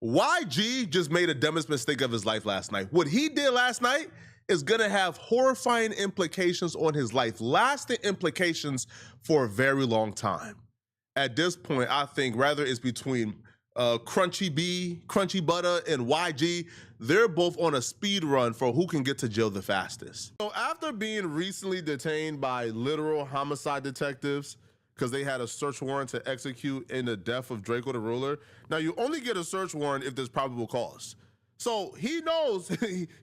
YG just made the dumbest mistake of his life last night. What he did last night is gonna have horrifying implications on his life, lasting implications for a very long time. At this point, I think rather it's between Crunchy Butter and YG, they're both on a speed run for who can get to jail the fastest. So after being recently detained by literal homicide detectives, because they had a search warrant to execute in the death of Draco the Ruler. Now, you only get a search warrant if there's probable cause. So he knows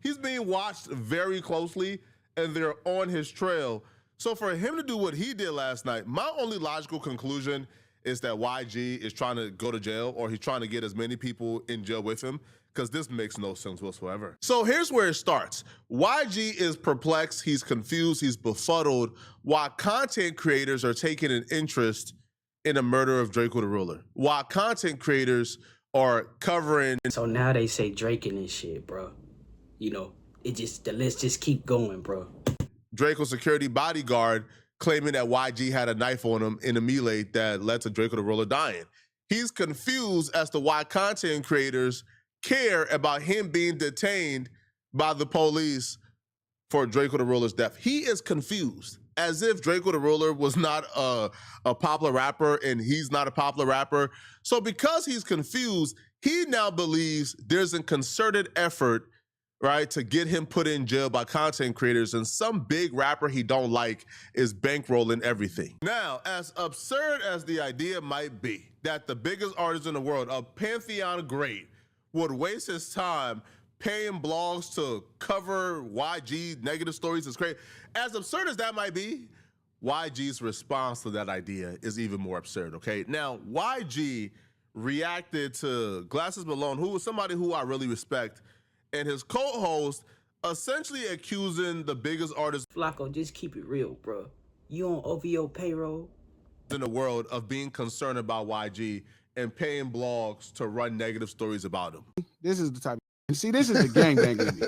he's being watched very closely and they're on his trail. So for him to do what he did last night, my only logical conclusion is that YG is trying to go to jail, or he's trying to get as many people in jail with him, because this makes no sense whatsoever. So here's where it starts. YG is perplexed, he's confused, he's befuddled, while content creators are taking an interest in the murder of Draco the Ruler. While content creators are covering... So now they say Drake and this shit, bro. You know, the list just keep going, bro. Draco's security bodyguard claiming that YG had a knife on him in a melee that led to Draco the Ruler dying. He's confused as to why content creators care about him being detained by the police for Draco the Ruler's death. He is confused, as if Draco the Ruler was not a popular rapper and he's not a popular rapper. So because he's confused, he now believes there's a concerted effort, right, to get him put in jail by content creators, and some big rapper he don't like is bankrolling everything. Now, as absurd as the idea might be, that the biggest artist in the world, a Pantheon great, would waste his time paying blogs to cover YG negative stories is crazy. As absurd as that might be, YG's response to that idea is even more absurd, okay? Now, YG reacted to Glasses Malone, who was somebody who I really respect, and his co-host essentially accusing the biggest artist... Flacco, just keep it real, bro. You on OVO payroll? ...in the world of being concerned about YG and paying blogs to run negative stories about him. This is the type of... See, this is the gangbang in me.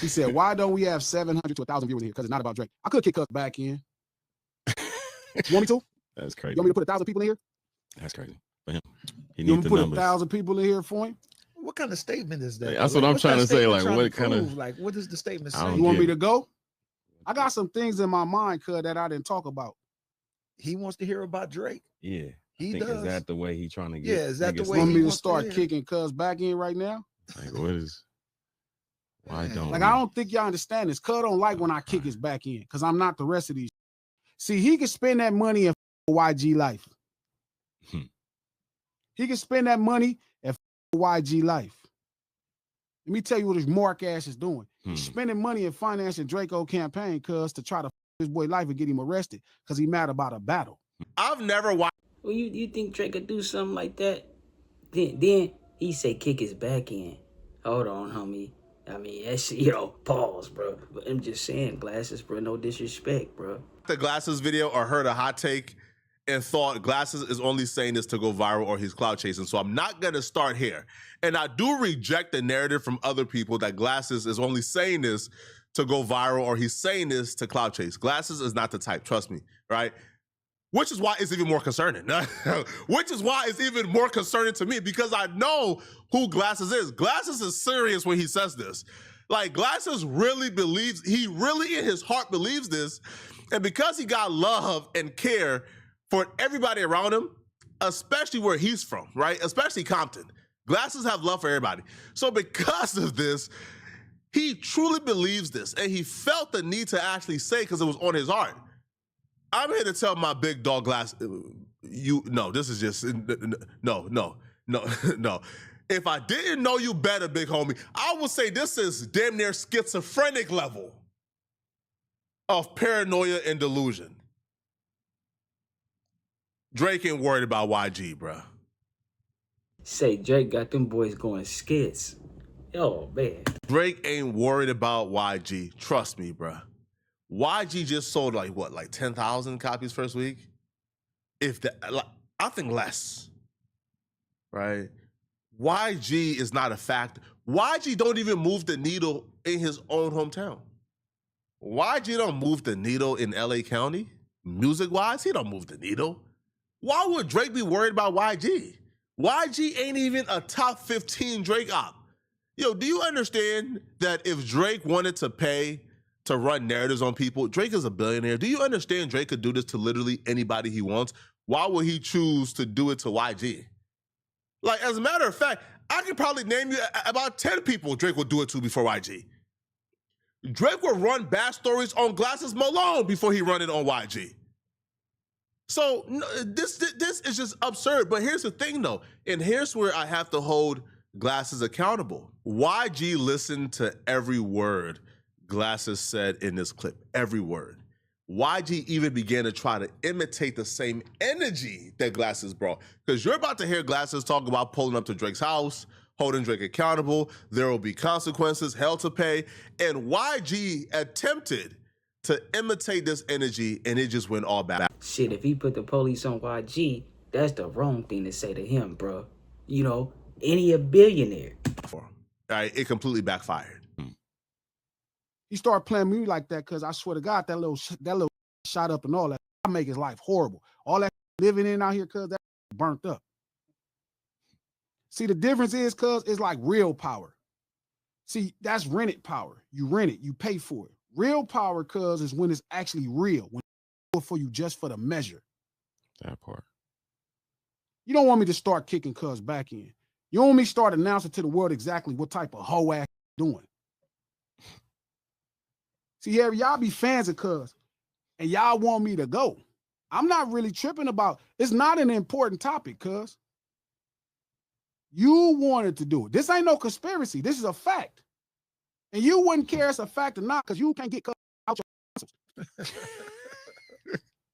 He said, why don't we have 700 to 1,000 viewers in here? Because it's not about Drake. I could kick Cuz back in. You want me to? That's crazy. You want me to put 1,000 people in here? That's crazy. For him. He You needs want me the to put numbers. 1,000 people in here for him? What kind of statement is that? That's what I'm trying to say. Like, what kind of... Like, what does the statement I say? don't You want get me it. to go? I got some things in my mind, Cuz, that I didn't talk about. He wants to hear about Drake. Yeah. He I think, does. Is that the way he trying to get... Yeah, is that the niggas way You want he me to wants to start hear? kicking Cuz back in right now? Like, what is... Why don't Like, we? I don't think y'all understand this. Cuz don't like when I kick his back in, because I'm not the rest of these. See, he can spend that money in YG life. He can spend that money at YG life. Let me tell you what his mark ass is doing. He's spending money and financing Draco campaign, cuz, to try to his boy life and get him arrested because he mad about a battle. I've never watched... Well, you think Drake could do something like that? Then he say kick his back in. Hold on, homie. I mean, that's, you know, pause, bro. But I'm just saying, Glasses, bro, no disrespect, bro. the Glasses video or heard a hot take and thought Glasses is only saying this to go viral or he's clout chasing. So I'm not gonna start here. And I do reject the narrative from other people that Glasses is only saying this to go viral or he's saying this to clout chase. Glasses is not the type, trust me, right? Which is why it's even more concerning. Which is why it's even more concerning to me, because I know who Glasses is. Glasses is serious when he says this. Like, Glasses really believes, he really in his heart believes this. And because he got love and care for everybody around him, especially where he's from, right? Especially Compton. Glasses have love for everybody. So because of this, he truly believes this. And he felt the need to actually say, because it was on his heart, I'm here to tell my big dog Glass, no, this is just, no. If I didn't know you better, big homie, I would say this is damn near schizophrenic level of paranoia and delusion. Drake ain't worried about YG, bruh. Say Drake got them boys going skits. Oh, man. Drake ain't worried about YG. Trust me, bruh. YG just sold like what, like 10,000 copies first week? If that, like, I think less, right? YG is not a factor. YG don't even move the needle in his own hometown. YG don't move the needle in LA County. Music-wise, he don't move the needle. Why would Drake be worried about YG? YG ain't even a top 15 Drake op. Yo, do you understand that if Drake wanted to pay to run narratives on people, Drake is a billionaire. Do you understand Drake could do this to literally anybody he wants? Why would he choose to do it to YG? Like, as a matter of fact, I could probably name you about 10 people Drake would do it to before YG. Drake would run bad stories on Glasses Malone before he run it on YG. So this is just absurd. But here's the thing, though, and here's where I have to hold Glasses accountable. YG listened to every word Glasses said in this clip, every word. YG even began to try to imitate the same energy that Glasses brought. Because you're about to hear Glasses talk about pulling up to Drake's house, holding Drake accountable, there will be consequences, hell to pay. And YG attempted to imitate this energy, and it just went all bad. Shit, if he put the police on YG, that's the wrong thing to say to him, bro. You know, any a billionaire. All right, it completely backfired. He started playing me like that because I swear to God, that little shot up and all that, I make his life horrible. All that living in out here, cuz that burnt up. See, the difference is, cuz it's like real power. See, that's rented power. You rent it, you pay for it. Real power, cuz, is when it's actually real, when it's good for you just for the measure. That part. You don't want me to start kicking cuz back in. You want me to start announcing to the world exactly what type of hoe ass doing. See, Harry, y'all be fans of cuz, and y'all want me to go. I'm not really tripping about, it's not an important topic, cuz. You wanted to do it. This ain't no conspiracy. This is a fact. And you wouldn't care it's a fact or not, because you can't get cuz out your answers.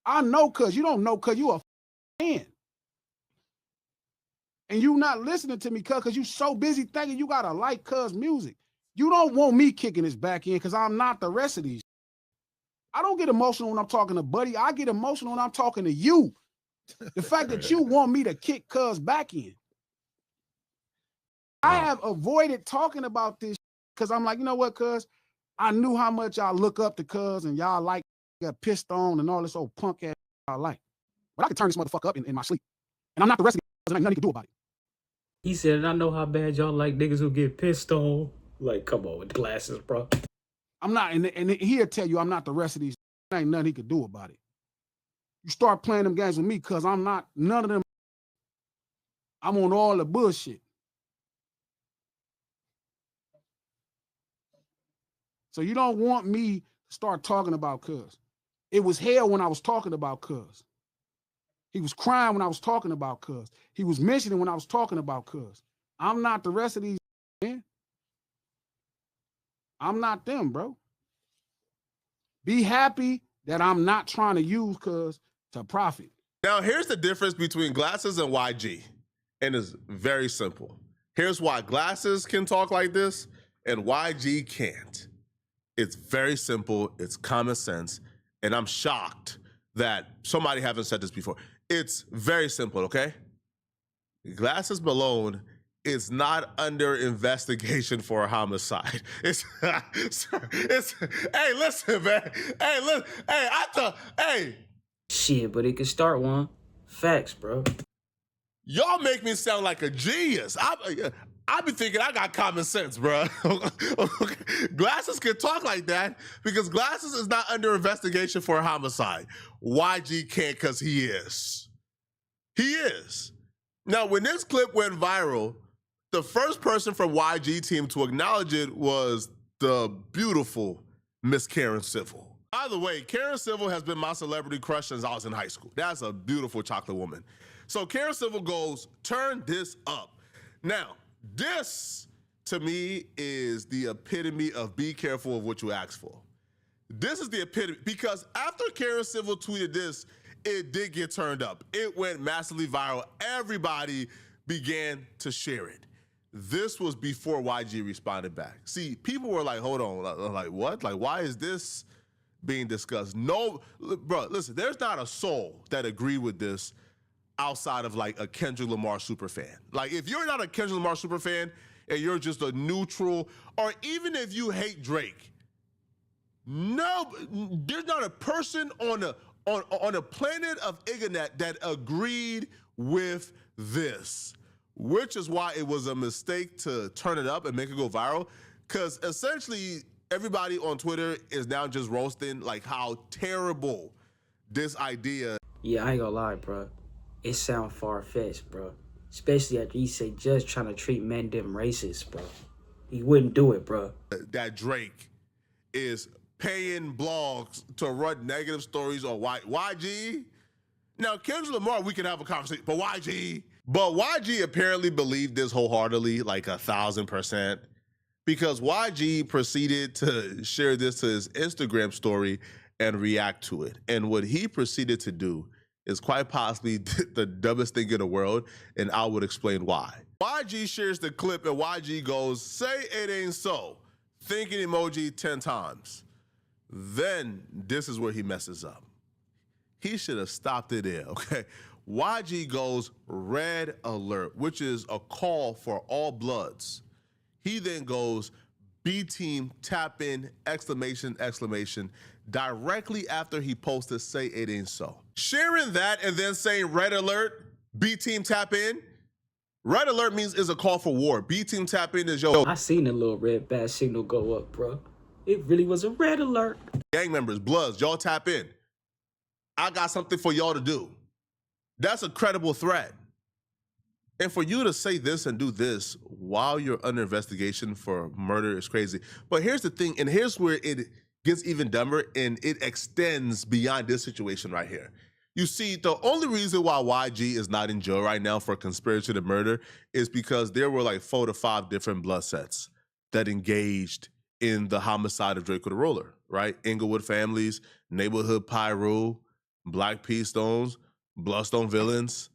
I know cuz. You don't know cuz. You a fan. And you not listening to me cuz, because you so busy thinking you gotta like cuz music. You don't want me kicking this back in because I'm not the rest of these. I don't get emotional when I'm talking to Buddy. I get emotional when I'm talking to you. The fact that you want me to kick cuz back in. I have avoided talking about this because I'm like, you know what, cuz? I knew how much y'all look up to cuz and y'all like got pissed on and all this old punk ass y'all like. But I can turn this motherfucker up in my sleep. And I'm not the rest of these, and ain't nothing you can do about it. He said, I know how bad y'all like niggas who get pissed on. Like, come on with Glasses, bro. I'm not, and he'll tell you I'm not the rest of these. There ain't nothing he could do about it. You start playing them games with me because I'm not none of them. I'm on all the bullshit. So you don't want me to start talking about cuz. It was hell when I was talking about cuz. He was crying when I was talking about cuz. He was mentioning when I was talking about cuz. I'm not the rest of these, man. I'm not them, bro. Be happy that I'm not trying to use cuz to profit. Now, here's the difference between Glasses and YG, and it's very simple. Here's why Glasses can talk like this and YG can't. It's very simple. It's common sense, and I'm shocked that somebody haven't said this before. It's very simple, okay? Glasses Malone is not under investigation for a homicide. It's hey, listen, man. Hey, listen. Hey. Shit, but it could start one. Facts, bro. Y'all make me sound like a genius. I be thinking I got common sense, bro. Glasses can talk like that because Glasses is not under investigation for a homicide. YG can't because he is. He is. Now, when this clip went viral, the first person from YG team to acknowledge it was the beautiful Miss Karen Civil. By the way, Karen Civil has been my celebrity crush since I was in high school. That's a beautiful chocolate woman. So Karen Civil goes, turn this up. Now, this, to me, is the epitome of be careful of what you ask for. This is the epitome, because after Karen Civil tweeted this, it did get turned up. It went massively viral. Everybody began to share it. This was before YG responded back. See, people were like, hold on, like what? Like, why is this being discussed? No, bro, listen, there's not a soul that agreed with this outside of like a Kendrick Lamar super fan. Like, if you're not a Kendrick Lamar super fan and you're just a neutral, or even if you hate Drake, no, there's not a person on a planet of Ignorant that agreed with this. which is why it was a mistake to turn it up and make it go viral. Because essentially, everybody on Twitter is now just roasting like how terrible this idea. Yeah, I ain't gonna lie, bro. It sound far-fetched, bro. Especially after you say Judge trying to treat men them racist, bro. He wouldn't do it, bro. That Drake is paying blogs to run negative stories on YG. Now, Kendrick Lamar, we can have a conversation, but YG. But YG apparently believed this wholeheartedly, like 1,000%, because YG proceeded to share this to his Instagram story and react to it. And what he proceeded to do is quite possibly the dumbest thing in the world, and I would explain why. YG shares the clip and YG goes, "Say it ain't so." Thinking emoji 10 times. Then this is where he messes up. He should have stopped it there, okay? YG goes, "Red alert," which is a call for all bloods. He then goes, "B team tap in, exclamation, exclamation," directly after he posted "Say it ain't so." Sharing that and then saying "Red alert, B team tap in." Red alert means is a call for war. B team tap in is yo. I seen the little red bat signal go up, bro. It really was a red alert. Gang members, bloods, y'all tap in. I got something for y'all to do. That's a credible threat. And for you to say this and do this while you're under investigation for murder is crazy. But here's the thing, and here's where it gets even dumber, and it extends beyond this situation right here. You see, the only reason why YG is not in jail right now for conspiracy to murder is because there were like 4 to 5 different blood sets that engaged in the homicide of Draco the Roller, right? Inglewood Families, Neighborhood Pyro, Black P Stones, Bloodstone Villains.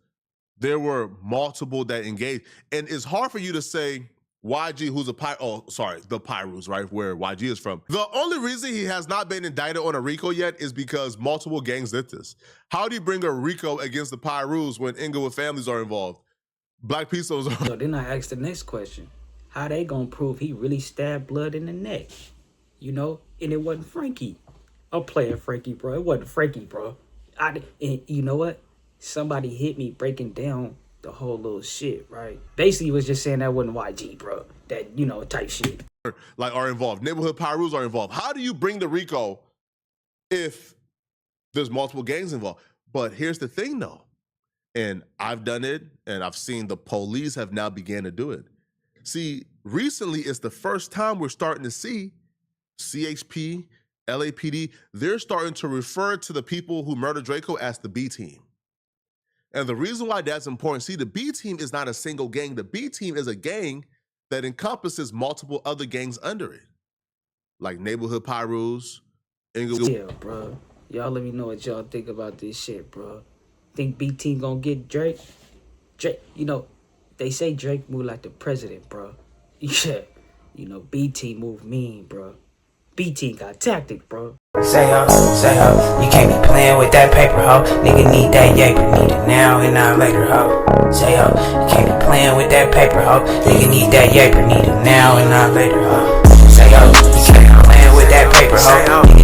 There were multiple that engaged. And it's hard for you to say YG, who's the Pyrus, right? Where YG is from. The only reason he has not been indicted on a RICO yet is because multiple gangs did this. How do you bring a RICO against the Pyrus when Inglewood Families are involved? Black P Stones are. So then I asked the next question. How they gonna prove he really stabbed blood in the neck? You know? And it wasn't Frankie. I'm playing Frankie, bro. It wasn't Frankie, bro. And you know what? Somebody hit me breaking down the whole little shit, right? Basically, was just saying that wasn't YG, bro. That, you know, type shit. Like, are involved. Neighborhood Pyrus are involved. How do you bring the RICO if there's multiple gangs involved? But here's the thing, though. And I've done it, and I've seen the police have now began to do it. See, recently, it's the first time we're starting to see CHP, LAPD, they're starting to refer to the people who murdered Draco as the B team. And the reason why that's important, see, the B team is not a single gang. The B team is a gang that encompasses multiple other gangs under it. Like Neighborhood Pyrus, Inglewood. Yeah, bro. Y'all let me know what y'all think about this shit, bro. Think B team gonna get Drake? Drake, you know, they say Drake move like the president, bro. Yeah. You know, B team move mean, bro. B team got tactic, bro. Say ho, you can't be playing with that paper, ho. Nigga need that yaper, need it now and not later, ho. Say ho, you can't be playing with that paper, ho. Nigga need that yaper, need it now and not later, ho. Say ho, you can't be playing with that paper, ho.